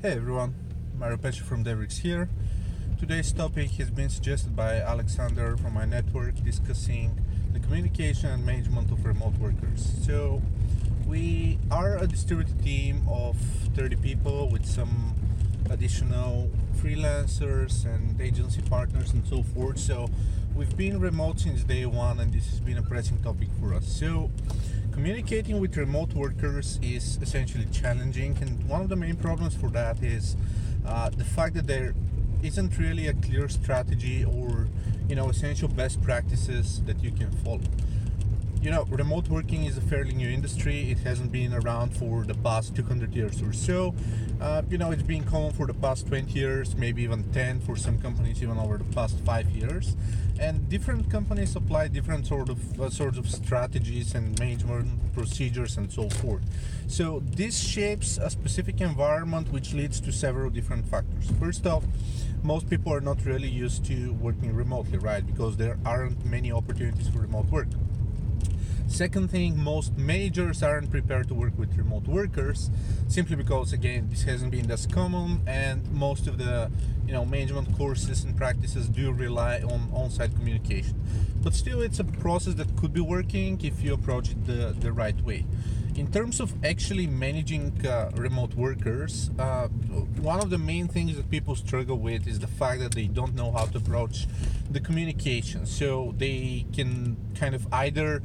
Hey everyone, Mario Pesci from Devrix here. Today's topic has been suggested by Alexander from my network discussing the communication and management of remote workers. So, we are a distributed team of 30 people with some additional freelancers and agency partners and so forth. So, we've been remote since day one, and this has been a pressing topic for us. So, communicating with remote workers is essentially challenging, and one of the main problems for that is the fact that there isn't really a clear strategy or essential best practices that you can follow. Remote working is a fairly new industry. It hasn't been around for the past 200 years or so. It's been common for the past 20 years, maybe even 10 for some companies, even over the past 5 years. And different companies apply different sorts of strategies and management procedures and so forth. So this shapes a specific environment, which leads to several different factors. First off, most people are not really used to working remotely, right? Because there aren't many opportunities for remote work. Second thing, most managers aren't prepared to work with remote workers simply because, again, this hasn't been as common, and most of the management courses and practices do rely on on-site communication. But still, it's a process that could be working if you approach it the right way. In terms of actually managing remote workers, one of the main things that people struggle with is the fact that they don't know how to approach the communication. So they can kind of either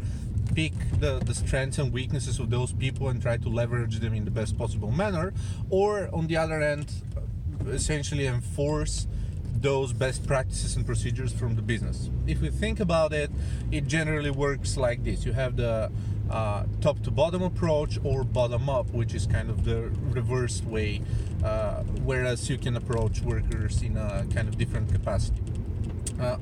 pick the strengths and weaknesses of those people and try to leverage them in the best possible manner, or on the other end, essentially enforce those best practices and procedures from the business. If we think about it, it generally works like this. You have the top to bottom approach, or bottom up, which is kind of the reversed way, whereas you can approach workers in a kind of different capacity.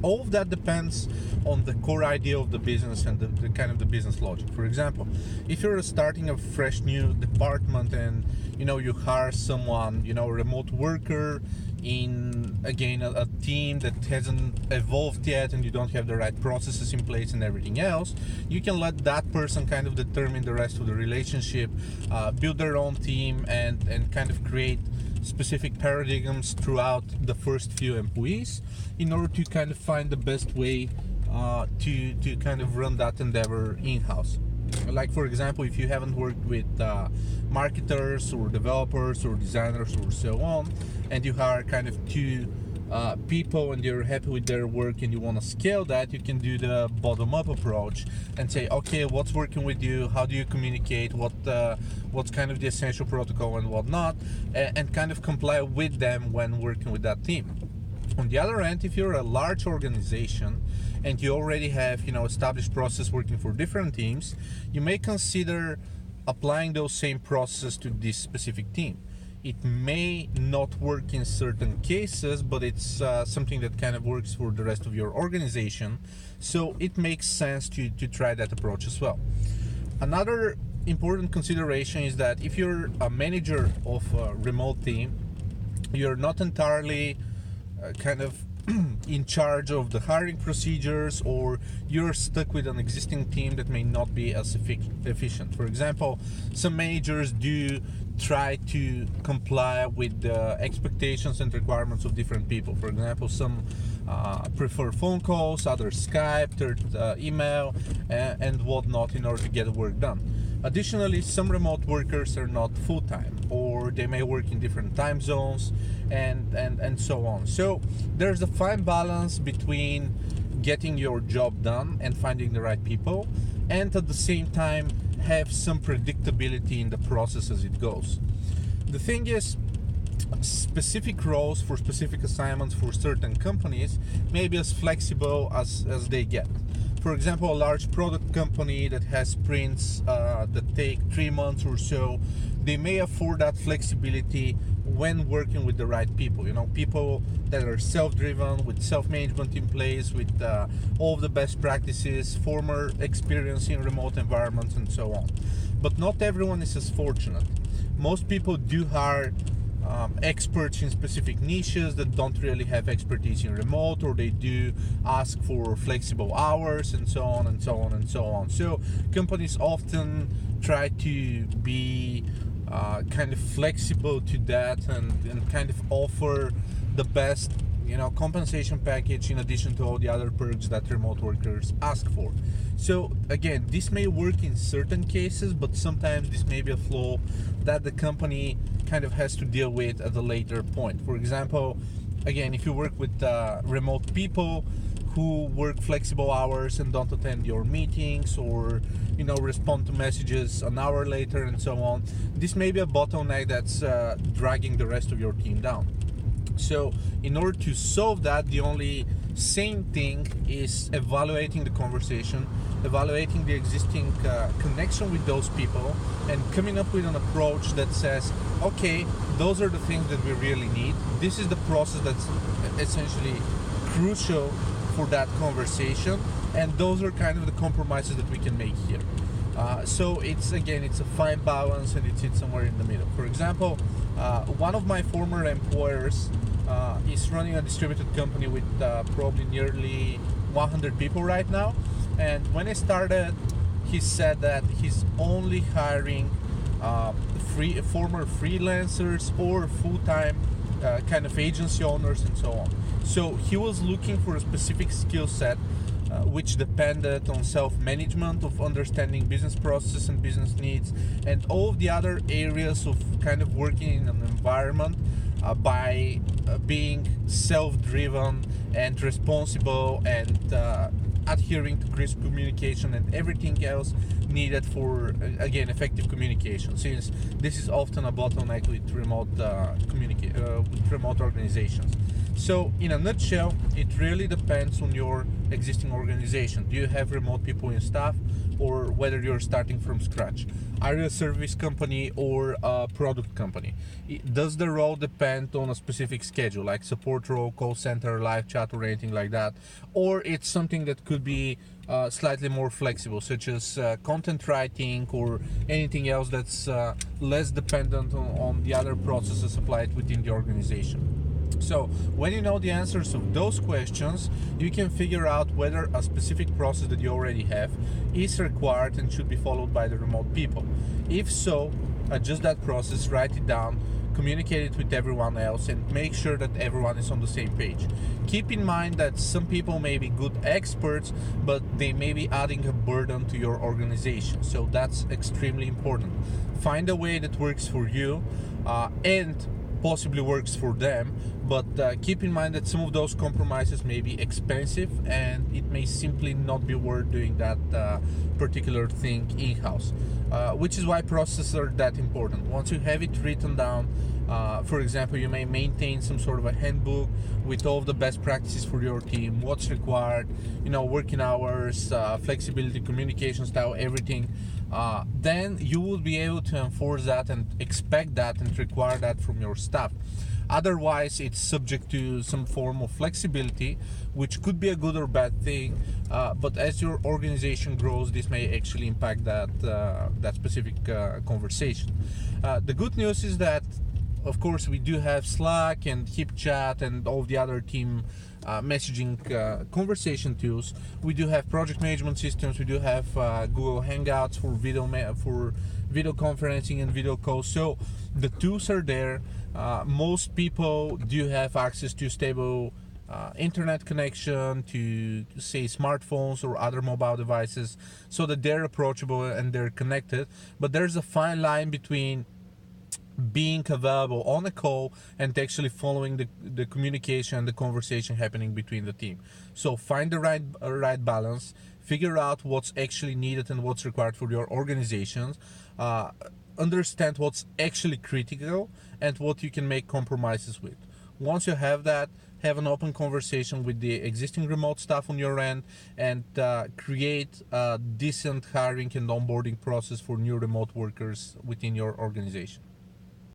All of that depends on the core idea of the business and the kind of the business logic. For example, if you're starting a fresh new department and you hire someone, a remote worker in, again, a team that hasn't evolved yet, and you don't have the right processes in place and everything else, you can let that person kind of determine the rest of the relationship, build their own team, and kind of create specific paradigms throughout the first few employees in order to kind of find the best way to kind of run that endeavor in-house. Like, for example, if you haven't worked with marketers or developers or designers or so on, and you hire kind of two people and you're happy with their work and you want to scale that, you can do the bottom-up approach and say, okay, what's working with you? How do you communicate? What's kind of the essential protocol and whatnot, and kind of comply with them when working with that team. On the other end, if you're a large organization and you already have established process working for different teams, you may consider applying those same processes to this specific team. It may not work in certain cases, but it's something that kind of works for the rest of your organization, so it makes sense to try that approach as well. Another important consideration is that if you're a manager of a remote team, you're not entirely kind of in charge of the hiring procedures, or you're stuck with an existing team that may not be as efficient. For example, some managers do try to comply with the expectations and requirements of different people. For example, some prefer phone calls, others Skype, third email, and whatnot in order to get the work done. Additionally, some remote workers are not full-time, or they may work in different time zones, and so on. So there's a fine balance between getting your job done and finding the right people, and at the same time have some predictability in the process as it goes. The thing is, specific roles for specific assignments for certain companies may be as flexible as they get. For example, a large product company that has sprints that take 3 months or so, they may afford that flexibility when working with the right people. People that are self-driven, with self-management in place, with all of the best practices, former experience in remote environments, and so on. But not everyone is as fortunate. Most people do hire experts in specific niches that don't really have expertise in remote, or they do ask for flexible hours, and so on and so on and so on. So companies often try to be kind of flexible to that, and kind of offer the best compensation package in addition to all the other perks that remote workers ask for. So again, this may work in certain cases, but sometimes this may be a flaw that the company kind of has to deal with at a later point. For example, again, if you work with remote people who work flexible hours and don't attend your meetings, or respond to messages an hour later and so on, this may be a bottleneck that's dragging the rest of your team down. So in order to solve that, the only sane thing is evaluating the conversation, evaluating the existing connection with those people, and coming up with an approach that says, okay, those are the things that we really need. This is the process that's essentially crucial for that conversation, and those are kind of the compromises that we can make here. So it's a fine balance, and it sits somewhere in the middle. For example, one of my former employers is running a distributed company with probably nearly 100 people right now, and when I started, he said that he's only hiring former freelancers or full-time kind of agency owners and so on. So he was looking for a specific skill set which depended on self-management, of understanding business processes and business needs, and all of the other areas of kind of working in an environment by being self-driven and responsible, and adhering to crisp communication and everything else needed for, again, effective communication, since this is often a bottleneck with remote organizations. So in a nutshell, it really depends on your existing organization. Do you have remote people in staff, or whether you're starting from scratch? Are you a service company or a product company? Does the role depend on a specific schedule, like support role, call center, live chat, or anything like that? Or it's something that could be slightly more flexible, such as content writing or anything else that's less dependent on the other processes applied within the organization? So when you know the answers of those questions, you can figure out whether a specific process that you already have is required and should be followed by the remote people. If so, adjust that process, write it down, communicate it with everyone else, and make sure that everyone is on the same page. Keep in mind that some people may be good experts, but they may be adding a burden to your organization. So that's extremely important. Find a way that works for you and possibly works for them, but keep in mind that some of those compromises may be expensive, and it may simply not be worth doing that particular thing in-house, which is why processes are that important. Once you have it written down, for example, you may maintain some sort of a handbook with all of the best practices for your team, what's required, working hours, flexibility, communication style, everything. Then you will be able to enforce that and expect that and require that from your staff. Otherwise, it's subject to some form of flexibility, which could be a good or bad thing. But as your organization grows, this may actually impact that specific conversation. The good news is that, of course, we do have Slack and HipChat and all the other team messaging conversation tools. We do have project management systems. We do have Google Hangouts for video conferencing and video calls. So the tools are there. Most people do have access to stable internet connection, to say smartphones or other mobile devices, so that they're approachable and they're connected. But there's a fine line between being available on a call and actually following the communication and the conversation happening between the team. So find the right balance, figure out what's actually needed and what's required for your organizations, understand what's actually critical and what you can make compromises with. Once you have that, have an open conversation with the existing remote staff on your end, and create a decent hiring and onboarding process for new remote workers within your organization.